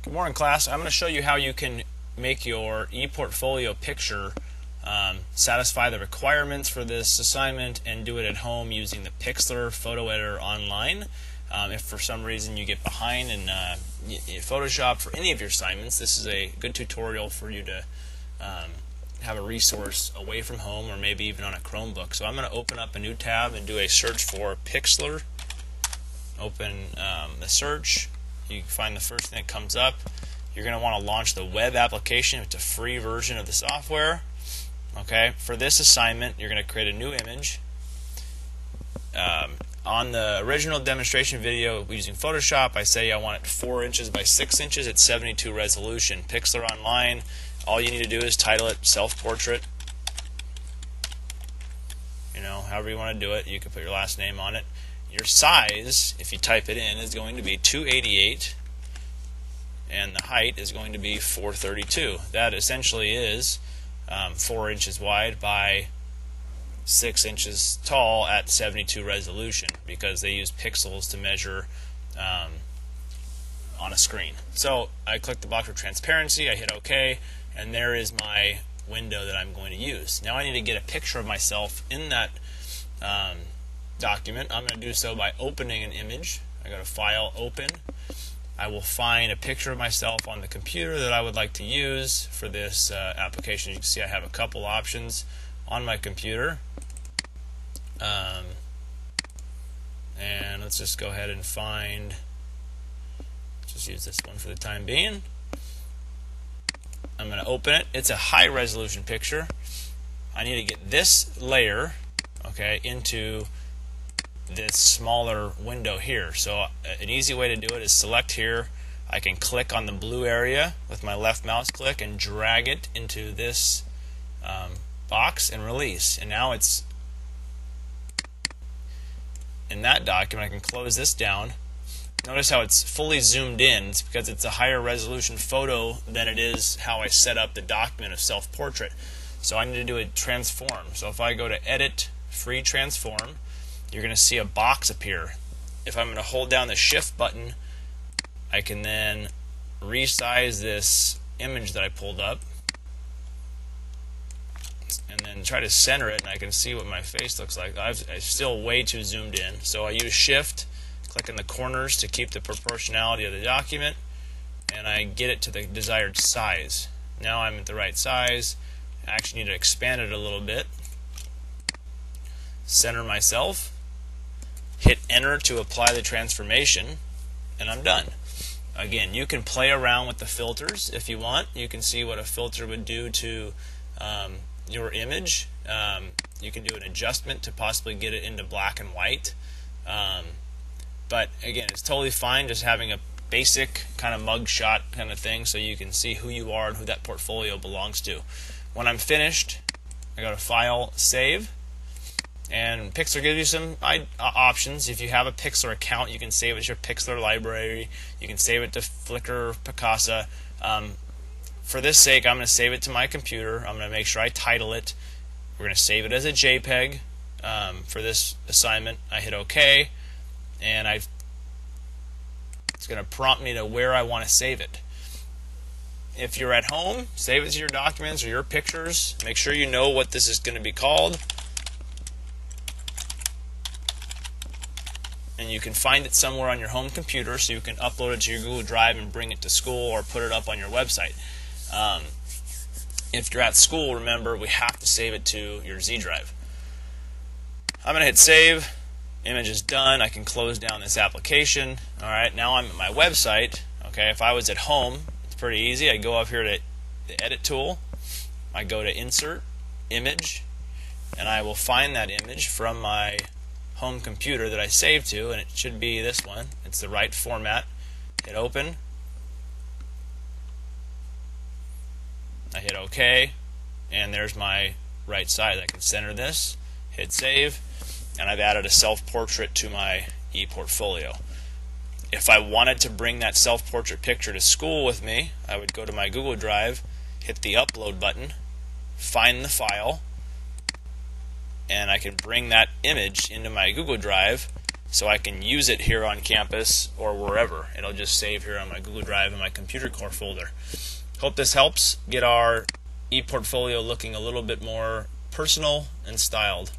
Good morning, class. I'm going to show you how you can make your ePortfolio picture satisfy the requirements for this assignment and do it at home using the Pixlr photo editor online. If for some reason you get behind in Photoshop for any of your assignments, this is a good tutorial for you to have a resource away from home or maybe even on a Chromebook. So I'm going to open up a new tab and do a search for Pixlr. Open the search. You find the first thing that comes up. You're going to want to launch the web application. It's a free version of the software. Okay. For this assignment, you're going to create a new image. On the original demonstration video using Photoshop, I say I want it 4 inches by 6 inches at 72 resolution. Pixlr Online, all you need to do is title it Self-Portrait. You know, however you want to do it. You can put your last name on it. Your size, if you type it in, is going to be 288, and the height is going to be 432. That essentially is 4 inches wide by 6 inches tall at 72 resolution, because they use pixels to measure on a screen. So I click the box for transparency, I hit OK, and there is my window that I'm going to use. Now I need to get a picture of myself in that document. I'm going to do so by opening an image. I go to File, Open. I will find a picture of myself on the computer that I would like to use for this application. You can see I have a couple options on my computer. And let's just go ahead and find, just use this one for the time being. I'm going to open it. It's a high resolution picture. I need to get this layer, okay, into this smaller window here. So an easy way to do it is select here. I can click on the blue area with my left mouse click and drag it into this box and release. And now it's in that document. I can close this down. Notice how it's fully zoomed in. It's because it's a higher resolution photo than it is how I set up the document of self-portrait. So I need to do a transform. So if I go to Edit, Free Transform, you're going to see a box appear. If I'm going to hold down the Shift button, I can then resize this image that I pulled up and then try to center it, and I can see what my face looks like. I'm still way too zoomed in. So I use Shift, click in the corners to keep the proportionality of the document, and I get it to the desired size. Now I'm at the right size. I actually need to expand it a little bit. Center myself. Hit Enter to apply the transformation, and I'm done. Again, you can play around with the filters if you want. You can see what a filter would do to your image. You can do an adjustment to possibly get it into black and white. But again, it's totally fine just having a basic kind of mug shot kind of thing so you can see who you are and who that portfolio belongs to. When I'm finished, I go to File, Save. And Pixlr gives you some options. If you have a Pixlr account, you can save it to your Pixlr library. You can save it to Flickr or Picasa. For this sake, I'm going to save it to my computer. I'm going to make sure I title it. We're going to save it as a JPEG for this assignment. I hit OK, and it's going to prompt me to where I want to save it. If you're at home, save it to your documents or your pictures. Make sure you know what this is going to be called. And you can find it somewhere on your home computer, so you can upload it to your Google Drive and bring it to school or put it up on your website. If you're at school, remember, we have to save it to your Z drive. I'm going to hit Save. Image is done. I can close down this application. All right, now I'm at my website. Okay, if I was at home, it's pretty easy. I go up here to the Edit tool. I go to Insert, Image, and I will find that image from my home computer that I saved to, and it should be this one. It's the right format. Hit Open. I hit OK, and there's my right side. I can center this, hit Save, and I've added a self-portrait to my ePortfolio. If I wanted to bring that self-portrait picture to school with me, I would go to my Google Drive, hit the Upload button, find the file, and I can bring that image into my Google Drive so I can use it here on campus or wherever. It'll just save here on my Google Drive in my computer core folder. Hope this helps get our ePortfolio looking a little bit more personal and styled.